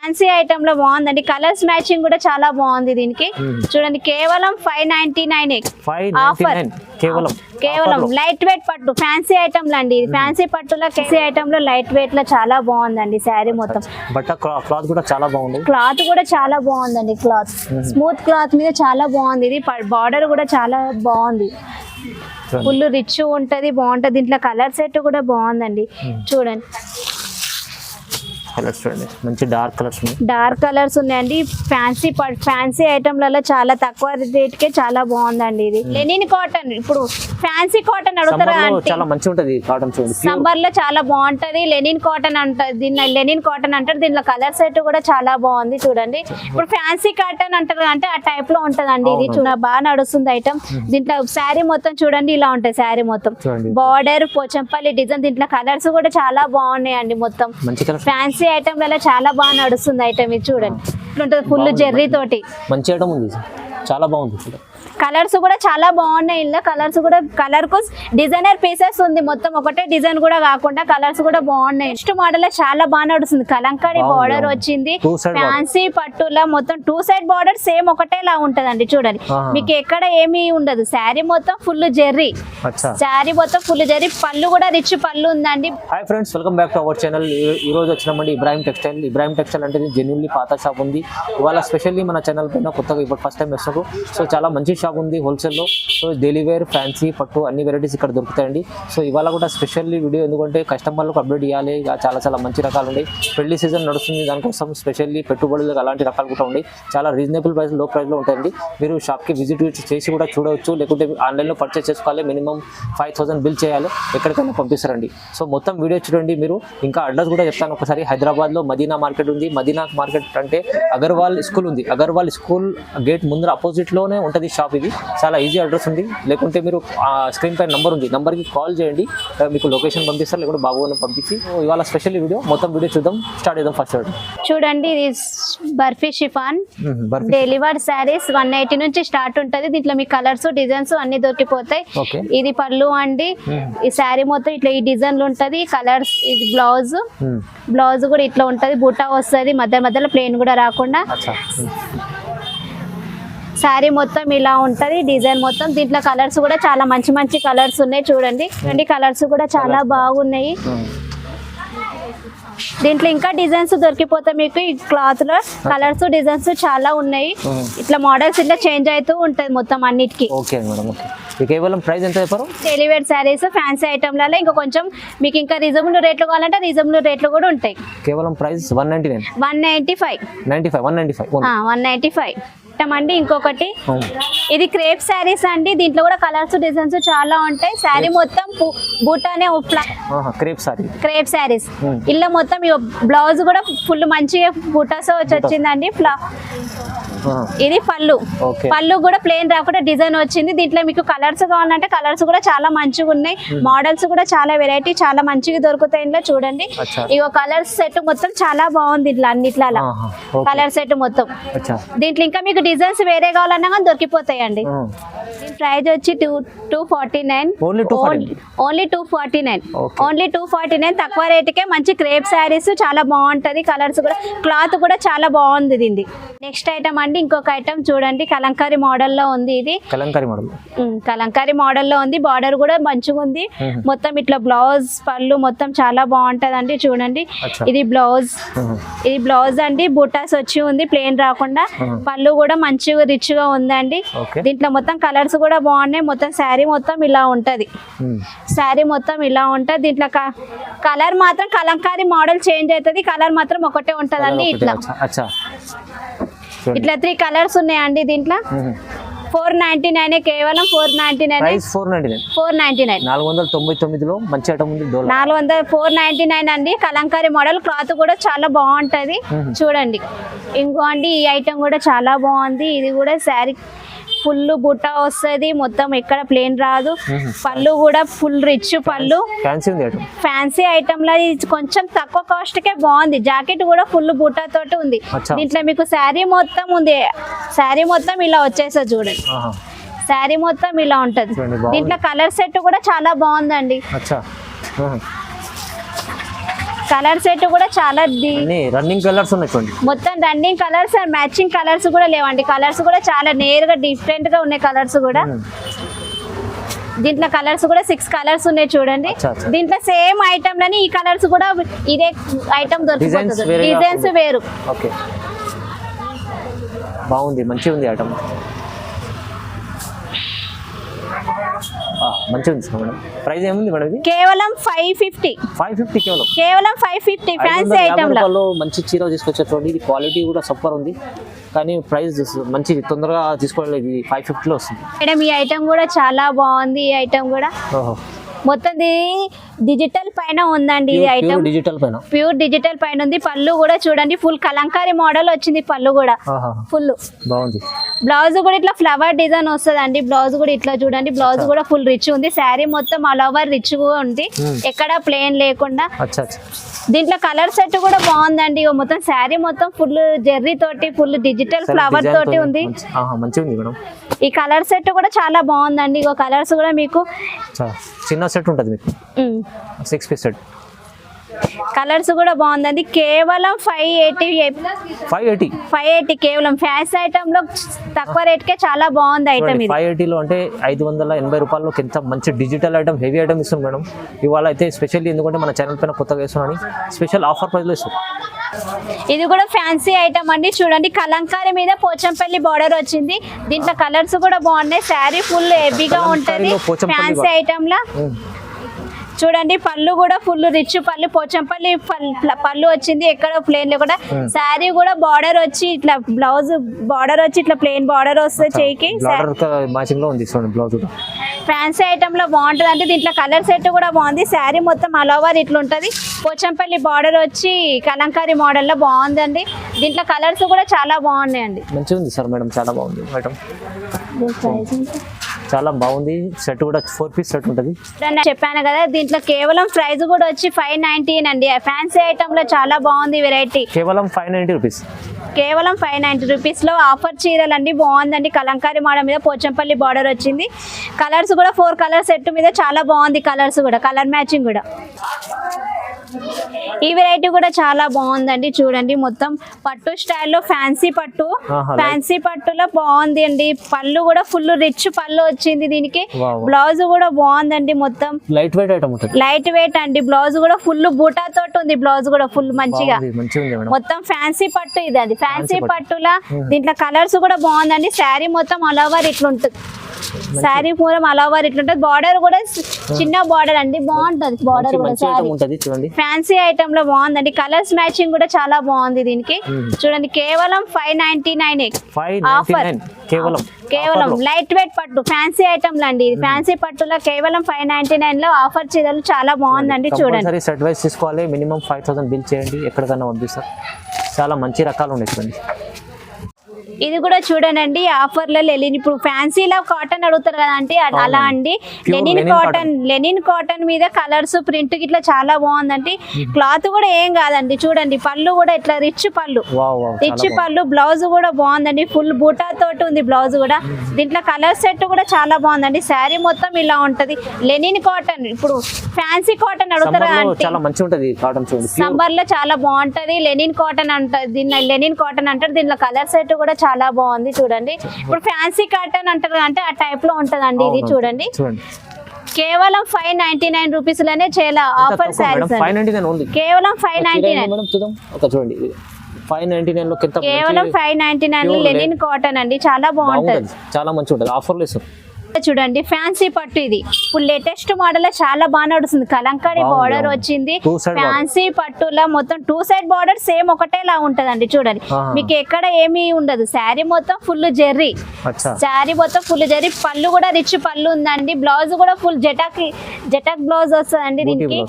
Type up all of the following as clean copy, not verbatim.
Fancy item లో బాగుందండి. Colours matching కూడా చాలా బాగుంది దీనికి. చూడండి కేవలం 599 ఆఫర్. కేవలం లైట్ వెయిట్ పట్టు ఫ్యాన్సీ ఐటమ్ అండి. ఫ్యాన్సీ పట్టులో ఫ్యాన్సీ ఐటమ్ లో లైట్ వెయిట్ లో చాలా బాగుందండి. శారీ మొత్తం క్లాత్ కూడా చాలా బాగుంది. క్లాత్ కూడా చాలా బాగుందండి. క్లాత్ స్మూత్ క్లాత్ మీద చాలా బాగుంది. ఇది బార్డర్ కూడా చాలా బాగుంది. ఫుల్ రిచ్ ఉంటది, బాగుంటది. దీంట్లో కలర్ సెట్ కూడా బాగుందండి. చూడండి కలర్స్ చూడండి, మంచి డార్క్ కలర్స్ ఉన్నాయండి. ఫ్యాన్సీ ఐటమ్లలో చాలా తక్కువ రేట్ కే చాలా బాగుందండి. ఇది లెనిన్ కాటన్. ఇప్పుడు ఫ్యాన్సీ కాటన్ అడుగుతారా? చాలా మంచిగా ఉంటది కాటన్. చూడండి సమ్మర్ లో చాలా బాగుంటది. లెనిన్ కాటన్ అంటారు దీన్ని. లెనిన్ కాటన్ అంటారు. దీనిలో కలర్ సెట్ కూడా చాలా బాగుంది. చూడండి ఇప్పుడు ఫ్యాన్సీ కాటన్ అంటారు అంటే ఆ టైప్ లో ఉంటదండి. ఇది చూడ బాగా నడుస్తుంది ఐటమ్. దీంట్లో శారీ మొత్తం చూడండి ఇలా ఉంటాయి. శారీ మొత్తం బార్డర్ పోచంపల్లి డిజైన్. దీంట్లో కలర్స్ కూడా చాలా బాగున్నాయండి. మొత్తం ఫ్యాన్సీ ఐటమ్ లలో చాలా బాగా నడుస్తుంది ఐటమ్. ఇది చూడండి ఇట్లుంటది ఫుల్ జెర్రీ తోటి. మంచి ఐటమ్ ఉంది, చాలా బాగుంది. కలర్స్ కూడా చాలా బాగున్నాయి. ఇలా కలర్స్ కూడా కలర్ కు డిజైనర్ పీసెస్ ఉంది. మొత్తం ఒకటే డిజైన్ కూడా కాకుండా కలర్స్ కూడా బాగున్నాయి. నెక్స్ట్ మోడల్ చాలా బాగా నడుస్తుంది. కలంకారీ బార్డర్ వచ్చింది. ఫ్యాన్సీ పట్టులా మొత్తం 2 సైడ్ బార్డర్ సేమ్ ఒకటేలా ఉంటదండి. చూడండి మీకు ఎక్కడ ఏమీ ఉండదు. శారీ మొత్తం ఫుల్ జెర్రీ. శారీ మొత్తం ఫుల్ జెర్రీ. పళ్ళు కూడా రిచ్ పళ్ళు ఉందండి. Hi friends, welcome back to our channel. ఈ రోజు వచ్చినామండి ఇబ్రాహిం టెక్స్టైల్. ఇబ్రాహిం టెక్స్టైల్ అంటే జెన్యున్లీ పాత షాప్ ఉంది. ఇవాళ స్పెషల్లీ మన ఛానల్ పైన కొత్తగా ఇప్పుడు ఫస్ట్ టైం వస్తున్నారు. సో చాలా మంచి షాప్ ఉంది హోల్సేల్లో. సో డైలీ వేర్, ఫ్యాన్సీ, పట్టు అన్ని వెరైటీస్ ఇక్కడ దొరుకుతాయండి. సో ఇవాళ కూడా స్పెషల్లీ వీడియో ఎందుకంటే కస్టమర్లకు అప్డేట్ ఇవ్వాలి. చాలా మంచి రకాలు ఉన్నాయి. పెళ్లి సీజన్ నడుస్తుంది, దానికోసం స్పెషల్లీ పెట్టుబడులకు అలాంటి రకాలు కూడా ఉన్నాయి. చాలా రీజనబుల్ ప్రైస్, లో ప్రైస్లో ఉంటాయండి. మీరు షాప్కి విజిట్ చేసి కూడా చూడవచ్చు. లేకుంటే ఆన్లైన్లో పర్చేస్ చేసుకోవాలి. మినిమం 5000 బిల్ చేయాలి. ఎక్కడికైనా పంపిస్తారండి. సో మొత్తం వీడియో చూడండి మీరు. ఇంకా అడ్రస్ కూడా చెప్తాను ఒకసారి. హైదరాబాద్లో మదీనా మార్కెట్ ఉంది. మదీనా మార్కెట్ అంటే అగర్వాల్ స్కూల్ ఉంది. అగర్వాల్ స్కూల్ గేట్ ముందర అపోజిట్లోనే ఉంటుంది షాప్. ఇది చాలా ఈజీ అడ్రస్ ఉంది. లేకుంటే మీరు స్క్రీన్ పైన నంబర్ ఉంది, నంబర్కి కాల్ చేయండి. మీకు లొకేషన్ పంపిస్తారు, లేకుంటే బాబుని పంపించి. ఇవాళ స్పెషల్ వీడియో మొత్తం వీడియో చూద్దాం. స్టార్ట్ చేద్దాం. ఫస్ట్ చూడండి ఇది బర్ఫీ షిఫాన్ డెలివర్ శారీస్ 180 నుంచి స్టార్ట్ ఉంటది. దీంట్లో మీ కలర్స్, డిజైన్స్ అన్ని దొరికిపోతాయి. ఇది పళ్ళు అండి. ఈ శారీ మొత్తం ఇట్లా ఈ డిజైన్లు ఉంటది. కలర్స్, ఇది బ్లౌజ్ కూడా ఇట్లా ఉంటది. బూటా వస్తుంది మధ్యలో ప్లేన్ కూడా రాకుండా. శారీ మొత్తం ఇలా ఉంటది. డిజైన్ మొత్తం. దీంట్లో కలర్స్ కూడా చాలా మంచి కలర్స్ ఉన్నాయి. చూడండి కలర్స్ కూడా చాలా బాగున్నాయి. దీంట్లో ఇంకా డిజైన్స్ దొరికిపోతాయి మీకు. ఈ క్లాత్ లో కలర్స్, డిజైన్స్ చాలా ఉన్నాయి. ఇట్లా మోడల్స్ ఇట్లా చేంజ్ అవుతూ ఉంటది మొత్తం అన్నిటికీ. కేవలం ప్రైస్ ఎంత చెప్పారు? డెలివరీ శారీస్, ఫ్యాన్సీ ఐటమ్లలో ఇంకా కొంచెం మీకు ఇంకా రీజనబుల్ రేట్లు కావాలంటే రీజనబుల్ రేట్లు కూడా ఉంటాయి. కేవలం ప్రైస్ 195 అండి. ఇంకొకటి ఇది క్రేప్ శారీస్ అండి. దీంట్లో కూడా కలర్స్, డిజైన్స్ చాలా ఉంటాయి. శారీ మొత్తం బూటానే క్రేప్ శారీస్. ఇలా మొత్తం బ్లౌజ్ కూడా ఫుల్ మంచిగా బూటాస్ వచ్చిందండి. ఇది పళ్ళు కూడా ప్లేన్ రాకుండా డిజైన్ వచ్చింది. దీంట్లో మీకు కలర్స్ కావాలంటే కలర్స్ కూడా చాలా మంచిగా ఉన్నాయి. మోడల్స్ కూడా చాలా వెరైటీ, చాలా మంచిగా దొరుకుతాయి. ఇంట్లో చూడండి ఇగో కలర్స్ సెట్ మొత్తం చాలా బాగుంది. ఇట్లా అన్నిట్లా కలర్ సెట్ మొత్తం. దీంట్లో ఇంకా మీకు డిజైన్స్ వేరే కావాలన్నా కానీ దొరికిపోతాయండి. ప్రైస్ వచ్చి 249. ఓన్లీ 249. తక్కువ రేటుకే మంచి క్రేప్ శారీస్ చాలా బాగుంటది. కలర్స్ కూడా, క్లాత్ కూడా చాలా బాగుంది దీన్ని. నెక్స్ట్ ఐటమ్ అండి. ఇంకొక ఐటమ్ చూడండి కలంకారీ మోడల్లో ఉంది. ఇది కలంకారీ మోడల్లో ఉంది. బార్డర్ కూడా మంచిగా ఉంది. మొత్తం ఇట్లా బ్లౌజ్, పళ్ళు మొత్తం చాలా బాగుంటదండి. చూడండి ఇది బ్లౌజ్ అండి. బూటాస్ వచ్చి ఉంది ప్లేన్ రాకుండా. పళ్ళు కూడా మంచిగా రిచ్ గా ఉందండి. దీంట్లో మొత్తం కలర్స్ కూడా బాగున్నాయి. మొత్తం శారీ మొత్తం ఇలా ఉంటది. దీంట్లో కలర్ మాత్రం కలంకారీ మోడల్ చేంజ్ అవుతుంది. కలర్ మాత్రం ఒకటే ఉంటదండి. ఇట్లా 3 కలర్స్ ఉన్నాయండి. దీంట్లో 499. కేవలం 499. 499లో మంచి ఐటమ్ ఉంది. 499 అండి. కలంకారీ మోడల్. క్లాత్ కూడా చాలా బాగుంటది. చూడండి ఇంకో అండి ఈ ఐటమ్ కూడా చాలా బాగుంది. ఇది కూడా శారీ ఫుల్ బుట్ట వస్తుంది. మొత్తం ఎక్కడ ప్లేన్ రాదు. పళ్ళు కూడా ఫుల్ రిచ్ పళ్ళు. ఫ్యాన్సీ ఐటమ్ లా కొంచెం తక్కువ కాస్ట్ కే బాగుంది. జాకెట్ కూడా ఫుల్ బుట్ట తోటి ఉంది. దీంట్లో మీకు శారీ మొత్తం ఉంది. శారీ మొత్తం ఇలా వచ్చేస్తుంది. చూడండి శారీ మొత్తం ఇలా ఉంటది. దీంట్లో కలర్ సెట్ కూడా చాలా బాగుందండి. కలర్ సెట్ కూడా చాలా రన్నింగ్ కలర్స్ ఉన్నాయి చూడండి. మొత్తం running colours and matching colours కూడా లేవండి. కలర్స్ కూడా చాలా నేరుగా డిఫరెంట్ గా ఉన్నాయి కలర్స్ కూడా. దీంట్లో కలర్స్ కూడా 6 కలర్స్ ఉన్నాయి చూడండి. దీంట్లో సేమ్ ఐటమ్ లని ఈ కలర్స్ కూడా ఇదే ఐటమ్ దొరుకుతుంది. డిజైన్స్ వేరు. ఓకే, బాగుంది, మంచిగా ఉంది ఐటమ్, మంచిగా ఉంది మేడం. ప్రైస్ ఏముంది మేడం ఇది? కేవలం 550. 550 కేవలం 550 ఫ్యాన్సీ ఐటమ్ లో మంచి చీర తీసుకొచ్చారు చూడండి. ఇది క్వాలిటీ కూడా సూపర్ ఉంది, కానీ ప్రైస్ మంచి తొందరగా తీసుకోవాలి. ఇది 550 లో వస్తుంది మేడం. ఈ ఐటమ్ కూడా చాలా బాగుంది. ఈ ఐటమ్ కూడా మొత్తం డిజిటల్ పైన ఉందండి. ఈ ఐటమ్ డిజిటల్ పైన, ప్యూర్ డిజిటల్ పైన ఉంది. పళ్ళు కూడా చూడండి ఫుల్ కలంకారీ మోడల్ వచ్చింది. పళ్ళు కూడా ఫుల్ బాగుంది. బ్లౌజ్ కూడా ఇట్లా ఫ్లవర్ డిజైన్ వస్తుంది అండి. బ్లౌజ్ కూడా ఇట్లా చూడండి. బ్లౌజ్ కూడా ఫుల్ రిచ్ ఉంది. శారీ మొత్తం ఆల్ ఓవర్ రిచ్ గా ఉంది, ఎక్కడ ప్లేన్ లేకుండా. దీంట్లో కలర్ సెట్ కూడా బాగుందండి. మొత్తం శారీ మొత్తం ఫుల్ జెర్రీ తోటి ఫుల్ డిజిటల్ ఫ్లవర్ తోటి ఉంది. ఈ కలర్ సెట్ కూడా చాలా బాగుందండి. ఇగో కలర్స్ కూడా మీకు చిన్న సెట్ ఉంటుంది మీకు 6 పీస్ సెట్. కలర్స్ కూడా బాగుందండి. కేవలం 580 కేవలం ఫ్యాన్స్ ఐటమ్ లో తక్కువ రేట్ కే చాలా బాగుంది ఐటమ్. 580 లో అంటే 580 రూపాయలకి ఎంత మంచి డిజిటల్ ఐటమ్, హెవీ ఐటమ్ ఇస్తుంది మేడం. ఇవాళ అయితే స్పెషల్లీ ఎందుకంటే మన ఛానల్ పైన కొత్తగా వేస్తున్నాను, స్పెషల్ ఆఫర్ ప్రైస్ లో ఇస్తుంది. ఇది కూడా ఫ్యాన్సీ ఐటమ్ అండి. చూడండి కలంకారీ మీద పోచంపల్లి బార్డర్ వచ్చింది. దీంట్లో కలర్స్ కూడా బాగున్నాయి. శారీ ఫుల్ హెవీగా ఉంటది ఫ్యాన్సీ ఐటమ్ లా. చూడండి పళ్ళు కూడా ఫుల్ రిచ్ పళ్ళు, పోచంపల్లి పళ్ళు వచ్చింది, ఎక్కడ ప్లేన్ లేకుండా. శారీ కూడా బార్డర్ వచ్చి ఇట్లా బ్లౌజ్ బార్డర్ వచ్చి ఇట్లా ప్లేన్ బార్డర్ వస్తుంది చేయికి. ఫ్యాన్సీ ఐటమ్ లో బాగుంటది అంటే దీంట్లో కలర్ సెట్ కూడా బాగుంది. శారీ మొత్తం ఆల్ ఓవర్ ఇట్లా ఉంటది. పోచంపల్లి బార్డర్ వచ్చి కలంకారీ మోడల్ లో బాగుందండి. దీంట్లో కలర్స్ కూడా చాలా బాగున్నాయండి. మంచిగా ఉంది సార్ మేడం, చాలా బాగుంది ఐటమ్, చాలా బాగుంది. సెట్ కూడా 4 పీస్ సెట్ ఉంటుంది. చెప్పాను కదా దీంట్లో కేవలం ప్రైస్ కూడా వచ్చి 519 అండి. ఫ్యాన్సీ ఐటమ్ లో చాలా బాగుంది వెరైటీ. కేవలం 590 రూపీస్. కేవలం 590 రూపీస్ లో ఆఫర్ చీరలు అండి. బాగుందండి. కలంకారీ మోడల్ మీద పోచంపల్లి బార్డర్ వచ్చింది. కలర్స్ కూడా 4 కలర్ సెట్ మీద చాలా బాగుంది. కలర్స్ కూడా కలర్ మ్యాచింగ్ కూడా. ఈ వెరైటీ కూడా చాలా బాగుందండి. చూడండి మొత్తం పట్టు స్టైల్లో ఫ్యాన్సీ పట్టు, ఫ్యాన్సీ పట్టులో బాగుంది అండి. పళ్ళు కూడా ఫుల్ రిచ్ పళ్ళు వచ్చింది దీనికి. బ్లౌజ్ కూడా బాగుందండి. మొత్తం లైట్ వెయిట్ ఐటమ్ ఉంటుంది. లైట్ వెయిట్ అండి. బ్లౌజ్ కూడా ఫుల్ బూటా తోటి ఉంది. బ్లౌజ్ కూడా ఫుల్ మంచిగా మొత్తం ఫ్యాన్సీ పట్టు ఇది. అది ఫ్యాన్సీ పట్టులా. దీంట్లో కలర్స్ కూడా బాగుందండి. శారీ మొత్తం ఆల్ ఓవర్ ఇట్లా ఉంటుంది. శారీ పూరం ఆల్ ఓవర్ ఇట్లుంటది. బార్డర్ కూడా చిన్న బార్డర్ అండి, బాగుంటది బార్డర్ కూడా. ఫ్యాన్సీ ఐటమ్ లో బాగుందండి. కలర్స్ మ్యాచింగ్ కూడా చాలా బాగుంది దీనికి. చూడండి కేవలం 599 ఆఫర్. కేవలం లైట్ వెయిట్ పట్టు ఫ్యాన్సీ ఐటమ్ అండి. ఫ్యాన్సీ పట్టులో కేవలం 599 లో ఆఫర్ చీరలు చాలా బాగుందండి. చూడండి సెట్ వైస్ తీసుకోవాలి. మినిమం 5000 బిల్ చేయండి, ఎక్కడికైనా పంపిస్తారు. చాలా మంచి రకాలు ఉన్నాయి చూడండి. ఇది కూడా చూడండి ఆఫర్లో లెనిన్. ఇప్పుడు ఫ్యాన్సీలో కాటన్ అడుగుతారు కదా అంటే అలా అండి. లెనిన్ కాటన్ మీద కలర్స్ ప్రింట్ ఇట్లా చాలా బాగుందండి. క్లాత్ కూడా ఏం కాదండి. చూడండి పళ్ళు కూడా ఇట్లా రిచ్ పళ్ళు, బ్లౌజ్ కూడా బాగుందండి. ఫుల్ బూటా తోటి ఉంది బ్లౌజ్ కూడా. దీంట్లో కలర్ సెట్ కూడా చాలా బాగుందండి. శారీ మొత్తం ఇలా ఉంటది. లెనిన్ కాటన్, ఇప్పుడు ఫ్యాన్సీ కాటన్ అడుగుతారు అంటే సమ్మర్ లో చాలా బాగుంటది. లెనిన్ కాటన్ అంటారు దీన్ని, లెనిన్ కాటన్ అంటారు. దీంట్లో కలర్ సెట్ కూడా చాలా బాగుంది. చూడండి ఇప్పుడు ఫ్యాన్సీ కాటన్ అంటారు అంటే ఆ టైప్ లో ఉంటదండి. ఇది చూడండి కేవలం 599 రూపీస్ లోనే చాలా ఆఫర్ సారీస్. కేవలం 599. కేవలం 599 లో లెనిన్ కాటన్ అండి. చాలా బాగుంటది, చాలా మంచిగా ఉంటది. ఆఫర్ లేదు. చూడండి ఫ్యాన్సీ పట్టు ఇది ఇప్పుడు లేటెస్ట్ మోడల్ చాలా బాగా నడుస్తుంది. కలంకారీ బార్డర్ వచ్చింది. ఫ్యాన్సీ పట్టులా మొత్తం 2 సైడ్ బార్డర్ సేమ్ ఒకటేలా ఉంటదండి. చూడండి మీకు ఎక్కడ ఏమీ ఉండదు. శారీ మొత్తం ఫుల్ జెర్రీ, శారీ మొత్తం ఫుల్ జెర్రీ. పళ్ళు కూడా రిచ్ పళ్ళు ఉందండి. బ్లౌజ్ కూడా ఫుల్ జటాక్ బ్లౌజ్ వస్తుందండి దీనికి.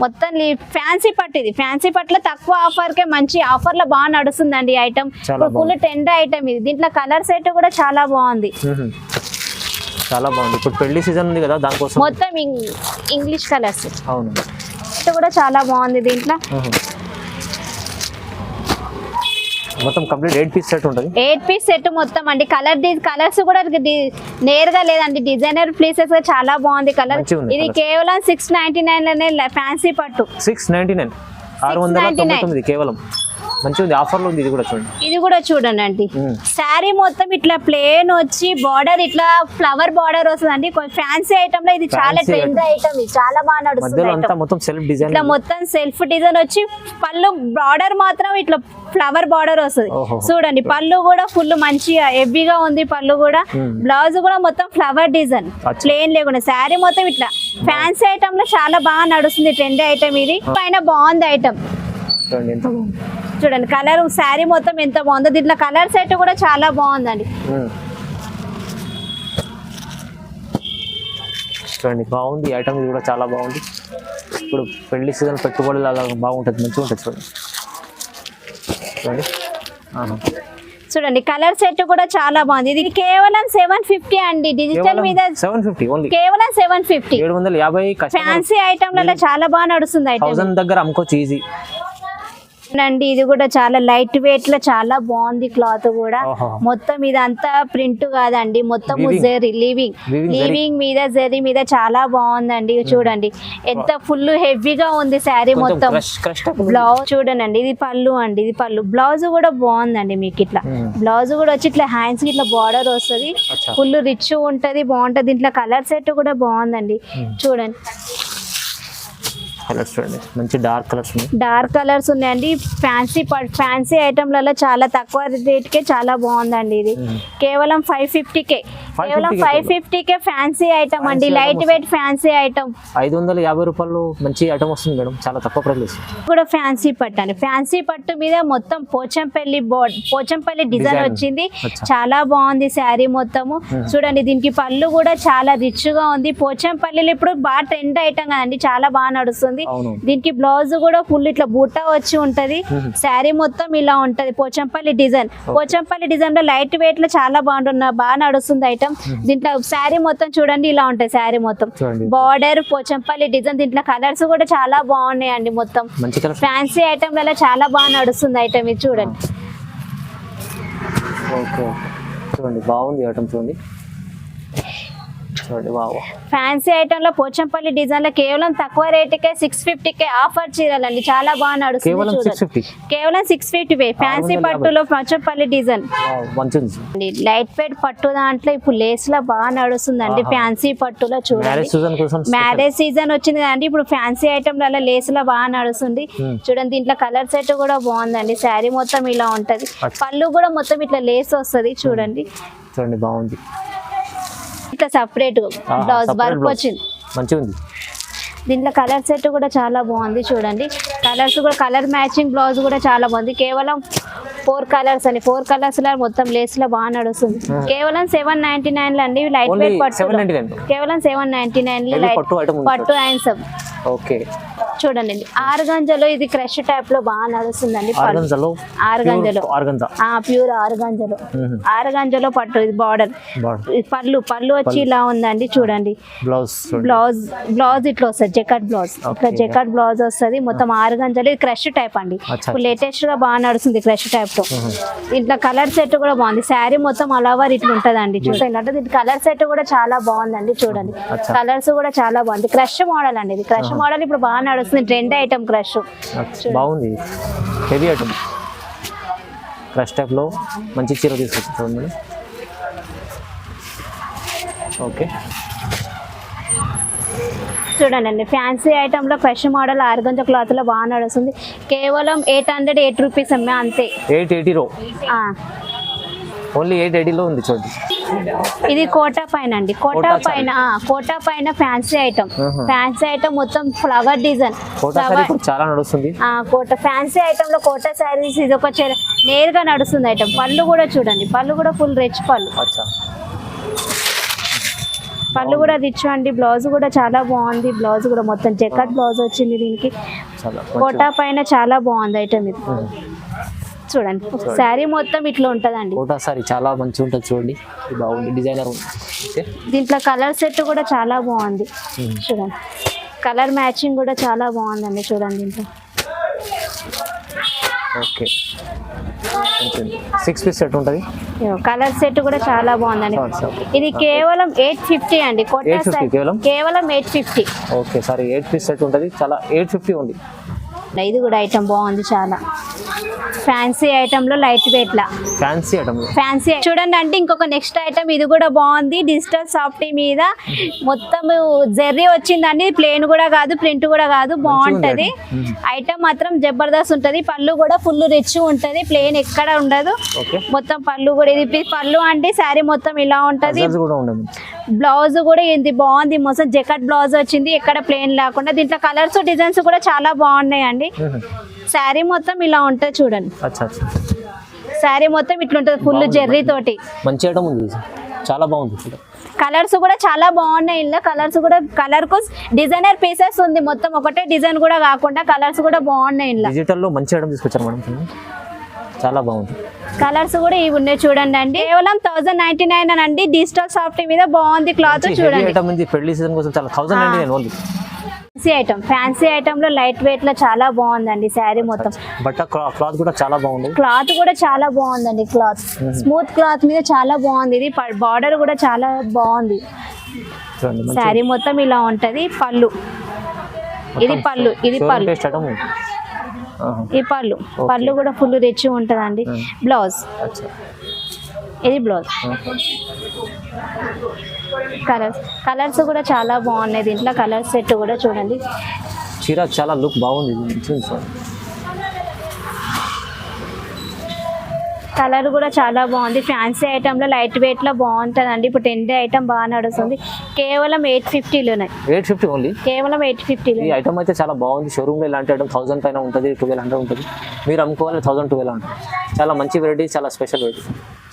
మొత్తం ఫ్యాన్సీ పట్టు ఇది. ఫ్యాన్సీ పట్టులో తక్కువ ఆఫర్ కే మంచి ఆఫర్ లో బాగా నడుస్తుందండి ఐటమ్. ఫుల్ టెండర్ ఐటమ్ ఇది. దీంట్లో కలర్ సెట్ కూడా చాలా బాగుంది. చాలా బాగుంది. ఇప్పుడు పెళ్లి సీజన్ ఉంది కదా, దానికోసం మొత్తం ఇంగ్లీష్ కలర్స్. అవును, కూడా చాలా బాగుంది. దీంట్లో మొత్తం కంప్లీట్ 8 పీస్ సెట్ ఉంటుంది. 8 పీస్ సెట్ మొత్తం అండి. కలర్స్ కూడా నేరుగా లేదండి, డిజైనర్ ప్లేసెస్ చాలా బాగుంది కలర్. ఇది కేవలం 699 లోనే ఫ్యాన్సీ పట్టు. 699 699 కేవలం. మంచిగా ఉంది, ఆఫర్లో ఉంది. ఇది కూడా చూడండి, ఇది కూడా చూడండి అండి. శారీ మొత్తం ఇట్లా ప్లేన్ వచ్చి బార్డర్ ఇట్లా ఫ్లవర్ బార్డర్ వస్తుందండి. ఫ్యాన్సీ ఐటమ్ లో ఇది చాలా ట్రెండ్ ఐటమ్, ఇది చాలా బాగా నడుస్తుంది. మొత్తం సెల్ఫ్ డిజైన్, ఇట్లా మొత్తం సెల్ఫ్ డిజైన్ వచ్చి పళ్ళు బార్డర్ మాత్రం ఇట్లా ఫ్లవర్ బార్డర్ వస్తుంది చూడండి. పళ్ళు కూడా ఫుల్ మంచిగా హెవీగా ఉంది పళ్ళు కూడా. బ్లౌజ్ కూడా మొత్తం ఫ్లవర్ డిజైన్ ప్లేన్ లేకుండా. శారీ మొత్తం ఇట్లా ఫ్యాన్సీ ఐటమ్ లో చాలా బాగా నడుస్తుంది, ట్రెండ్ ఐటమ్ ఇది. పైన బాగుంది ఐటమ్ చూడండి. కలర్ శారీ మొత్తం ఎంత బాగుందో. దీంట్లో కలర్ సెట్ కూడా చాలా బాగుందండి. చూడండి బాగుంది ఐటమ్, ఇది కూడా చాలా బాగుంది. ఇప్పుడు పెళ్లి సీజన్ పెట్టుబడులు అలా బాగుంటుంది, మంచిగా ఉంటుంది. చూడండి చూడండి కలర్ సెట్ కూడా చాలా బాగుంది. ఇది కేవలం 750 అండి. డిజిటల్ మీద 750 ఓన్లీ, కేవలం 750. 750 ఫ్యాన్సీ ఐటమ్లలో చాలా బాగా నడుస్తుంది ఐటమ్. 1000 దగ్గర అమ్ముకోవచ్చు ఈజీ అండి. ఇది కూడా చాలా లైట్ వెయిట్ లో చాలా బాగుంది క్లాత్ కూడా. మొత్తం ఇదంతా ప్రింట్ కాదండి, మొత్తం జెరీ లీవింగ్ మీద జెరీ మీద చాలా బాగుందండి. చూడండి ఎంత ఫుల్ హెవీగా ఉంది శారీ మొత్తం. బ్లౌజ్ చూడండి, ఇది పళ్ళు అండి, ఇది పళ్ళు. బ్లౌజ్ కూడా బాగుందండి మీకు. ఇట్లా బ్లౌజ్ కూడా వచ్చి ఇట్లా హ్యాండ్స్ కి ఇట్లా బార్డర్ వస్తుంది, ఫుల్ రిచ్ ఉంటది, బాగుంటది. దీంట్లో కలర్ సెట్ కూడా బాగుందండి చూడండి. కలర్స్ చూడండి, మంచి డార్క్ కలర్స్ ఉన్నాయి. డార్క్ కలర్స్ ఉన్నాయండి. ఫ్యాన్సీ ఐటమ్లలో చాలా తక్కువ రేట్కే చాలా బాగుందండి. ఇది కేవలం 550కే, కేవలం 550కే ఫ్యాన్సీ ఐటమ్ అండి. Light weight fancy item. 550 రూపాయలు మంచి ఐటమ్ వస్తుంది మేడం, చాలా తక్కువ ప్రైస్. కూడా ఫ్యాన్సీ పట్టు అండి. ఫ్యాన్సీ పట్టు మీద మొత్తం పోచంపల్లి డిజైన్ వచ్చింది, చాలా బాగుంది శారీ మొత్తము. చూడండి దీనికి పళ్ళు కూడా చాలా రిచ్ గా ఉంది. పోచంపల్లిలో ఇప్పుడు బాగా ట్రెండ్ ఐటమ్ కదండి, చాలా బాగా నడుస్తుంది. దీనికి బ్లౌజ్ కూడా ఫుల్ ఇట్లా బూటా వచ్చి ఉంటది. శారీ మొత్తం ఇలా ఉంటది. పోచంపల్లి డిజైన్ లో లైట్ వెయిట్ లో చాలా బాగా నడుస్తుంది ఐటమ్. దీంట్లో శారీ మొత్తం చూడండి ఇలా ఉంటాయి. శారీ మొత్తం బార్డర్ పోచంపల్లి డిజైన్. దీంట్లో కలర్స్ కూడా చాలా బాగున్నాయండి. మొత్తం ఫ్యాన్సీ ఐటమ్ లలో చాలా బాగా నడుస్తుంది ఐటమ్. ఇది చూడండి, చూడండి బాగుంది ఐటమ్. చూడండి ఫ్యాన్సీ ఐటమ్ లో పోచంపల్లి డిజైన్ లో కేవలం తక్కువ రేటుకే 650కే ఆఫర్ చీరలండి, చాలా బాగా నడుస్తుంది. కేవలం 650 ఫ్యాన్సీ పట్టులో పోచంపల్లి డిజైన్. లైట్ వెయిట్ పట్టు దాంట్లో ఇప్పుడు లేస్ లో బాగా నడుస్తుందండి. ఫ్యాన్సీ పట్టులో చూడండి, మ్యారేజ్ సీజన్ వచ్చింది కదండి, ఇప్పుడు ఫ్యాన్సీ ఐటమ్ లలో లేస్ లో బాగా నడుస్తుంది. చూడండి దీంట్లో కలర్ సెట్ కూడా బాగుందండి. శారీ మొత్తం ఇలా ఉంటది, పళ్ళు కూడా మొత్తం ఇట్లా లేస్ వస్తుంది. చూడండి బాగుంది. ఇట్లా సపరేట్ బ్లౌజ్ వర్క్ వచ్చింది, మంచిగా ఉంది. దీంట్లో కలర్ సెట్ కూడా చాలా బాగుంది. చూడండి కలర్స్ కూడా, కలర్ మ్యాచింగ్ బ్లౌజ్ కూడా చాలా బాగుంది. కేవలం 4 కలర్స్ అండి. 4 కలర్స్ లో మొత్తం లేస్ లో బాగా నడుస్తుంది. కేవలం 799 అండి. లైట్ వెయిట్ పట్టు కేవలం 799 లైట్ పట్టు హ్యాండ్సమ్. ఓకే చూడండి ఆర్గంజాలో ఇది క్రష్ టైప్ లో బాగా నడుస్తుందండి. ప్యూర్ ఆర్గంజాలో పట్టు. ఇది బార్డర్ పళ్ళు వచ్చి ఇలా ఉందండి. చూడండి బ్లౌజ్ ఇట్లా వస్తుంది, జెకట్ బ్లౌజ్. ఇట్లా జెకట్ బ్లౌజ్ వస్తుంది మొత్తం ఆర్గంజాలో. ఇది క్రష్ టైప్ అండి, లేటెస్ట్ గా బాగా నడుస్తుంది క్రష్ టైప్ లో. ఇట్లా కలర్ సెట్ కూడా బాగుంది. శారీ మొత్తం అలావర్ ఇట్లా ఉంటదండి. చూడండి దీని కలర్ సెట్ కూడా చాలా బాగుందండి. చూడండి కలర్స్ కూడా చాలా బాగుంది. క్రష్ మోడల్ అండి, ఇది క్రష్ మోడల్ ఇప్పుడు బాగా నడుస్తుంది. ట్రెండ్ ఐటమ్ క్రష్ బాగుంది. హెవీ ఐటమ్ క్రష్ టైప్ లో మంచి చీర తీసుకొచ్చి. ఓకే చూడండి ఫ్యాన్సీ ఐటమ్ లో క్రష్ మోడల్ ఆర్గంజా క్లాత్ లో బాగా నడుస్తుంది. కేవలం 808 రూపీస్ అమ్మే అంతే. 880 ఓన్లీ 880 ఉంది. చూడండి ఇది కోటా పైన అండి. కోటా పైన ఫ్యాన్సీ ఐటమ్ మొత్తం ఫ్లవర్ డిజైన్ చాలా నడుస్తుంది. కోటా ఫ్యాన్సీ ఐటమ్ లో కోటా శారీస్ ఇది ఒక నేరుగా నడుస్తుంది ఐటమ్. పళ్ళు కూడా చూడండి, పళ్ళు కూడా ఫుల్ రిచ్ పళ్ళు కూడా రిచ్ అండి. బ్లౌజ్ కూడా చాలా బాగుంది. బ్లౌజ్ కూడా మొత్తం జెకట్ బ్లౌజ్ వచ్చింది దీనికి. కోటా పైన చాలా బాగుంది ఐటమ్ ఇది. చూడండి శారీ మొత్తం ఇట్లా ఉంటదండి. కోటా సారీ చాలా మంచిగా ఉంటుంది. చూడండి బాగుంది, డిజైనర్ ఉంది. దీంట్లో కలర్ సెట్ కూడా చాలా బాగుంది. చూడండి కలర్ మ్యాచింగ్ కూడా చాలా బాగుందండి. చూడండి దీంట్లో ఓకే 6 పీస్ సెట్ ఉంటుంది. కలర్ సెట్ కూడా చాలా బాగుందండి. ఇది కేవలం 850 అండి. 850 కేవలం కేవలం 850. ఓకే సారీ 8 పీస్ సెట్ ఉంటుంది, చాలా 850 ఉంది. ఇది కూడా ఐటమ్ బాగుంది, చాలా ఫ్యాన్సీ ఐటమ్ లో లైట్ వెయిట్ లా ఫ్యాన్సీ ఐటమ్ ఫ్యాన్సీ చూడండి. అంటే ఇంకొక నెక్స్ట్ ఐటమ్ ఇది కూడా బాగుంది. డిజిటల్ సాఫ్టీ మీద మొత్తం జెర్రీ వచ్చిందండి. ప్లేన్ కూడా కాదు, ప్రింట్ కూడా కాదు, బాగుంటది ఐటమ్ మాత్రం జబర్దస్త్ ఉంటది. పళ్ళు కూడా ఫుల్ రిచ్ ఉంటది, ప్లేన్ ఎక్కడ ఉండదు. మొత్తం పళ్ళు కూడా ఇది పళ్ళు అంటే శారీ మొత్తం ఇలా ఉంటది. బ్లౌజ్ కూడా ఇది బాగుంది, మొత్తం జెకెట్ బ్లౌజ్ వచ్చింది, ఎక్కడ ప్లేన్ లేకుండా. దీంట్లో కలర్స్ డిజైన్స్ కూడా చాలా బాగున్నాయి అండి. శారీ మొత్తం ఇలా ఉంటది చూడండి. శారీ మొత్తం ఇట్లుంటది ఫుల్ జెర్రీ తోటి. మంచి ఐటమ్ ఉంది, చాలా బాగుంది. కలర్స్ కూడా చాలా బాగున్నాయి. ఇలా కలర్స్ కూడా కలర్ కు డిజైనర్ పీసెస్ ఉంది, మొత్తం ఒకటే డిజైన్ కూడా కాకుండా కలర్స్ కూడా బాగున్నాయి. ఇలా డిజిటల్ లో మంచి ఐటమ్ తీసుకొచ్చారు మేడం, చాలా బాగుంది. కలర్స్ కూడా ఇవి ఉన్నాయి చూడండి అండి. కేవలం 1099 అండి. డిజిటల్ సాఫ్ట్ మీద బాగుంది క్లాత్ చూడండి. పెళ్లి సీజన్ కోసం చాలా 1099 ఓన్లీ. ఫ్యాన్సీ ఐటమ్ లో లైట్ వెయిట్ లో చాలా బాగుందండి. శారీ మొత్తం బట్ క్లాత్ కూడా చాలా బాగుంది. క్లాత్ కూడా చాలా బాగుందండి. క్లాత్ స్మూత్ క్లాత్ మీద చాలా బాగుంది. ఇది బార్డర్ కూడా చాలా బాగుంది. శారీ మొత్తం ఇలా ఉంటది. పళ్ళు ఇది పళ్ళు, ఇది పళ్ళు, ఈ పళ్ళు పళ్ళు కూడా ఫుల్ రిచ్ ఉంటదండి. బ్లౌజ్ ఇది బ్లౌజ్. కలర్స్ కూడా చాలా బాగున్నాయి. దీంట్లో కలర్ సెట్ కూడా చూడండి. చీర చాలా లుక్ బాగుంది. కలర్ కూడా చాలా బాగుంది. ఫ్యాన్సీ ఐటమ్ లో లైట్ వెయిట్ లో బాగుంటదండి. ఇప్పుడు 10 ఐటమ్ బాగా నడుస్తుంది. కేవలం 850లోనే. 850 ఓన్లీ, కేవలం 850. ఈ ఐటమ్ అయితే చాలా బాగుంది. షోరూమ్ లో ఇలాంటి ఐటమ్ 1000 పైన ఉంటుంది, 1200 ఉంటుంది. మీరు అమ్ముకోవాలి 1000-1200 ఉంటుంది. చాలా మంచి వెరైటీ, చాలా స్పెషల్ వెరైటీ.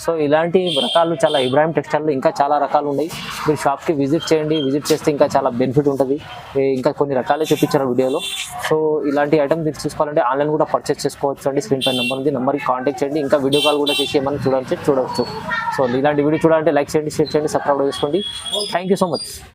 సో ఇలాంటి రకాలు చాలా ఇబ్రాహిం టెక్స్టైల్లో ఇంకా చాలా రకాలు ఉన్నాయి. మీరు షాప్కి విజిట్ చేయండి, విజిట్ చేస్తే ఇంకా చాలా బెనిఫిట్ ఉంటుంది. ఇంకా కొన్ని రకాలే చూపించారు వీడియోలో. సో ఇలాంటి ఐటమ్ మీరు చూసుకోవాలంటే ఆన్లైన్ కూడా పర్చేస్ చేసుకోవచ్చు అండి. స్క్రీన్ పైన నెంబర్ ఉంది, నెంబర్కి కాంటాక్ట్ చేయండి. ఇంకా వీడియో కాల్ కూడా చేసి ఏమైనా చూడవచ్చు. సో ఇలాంటి వీడియో చూడాలంటే లైక్ చేయండి, షేర్ చేయండి, సబ్స్క్రైబ్ చేసుకోండి. Thank you so much.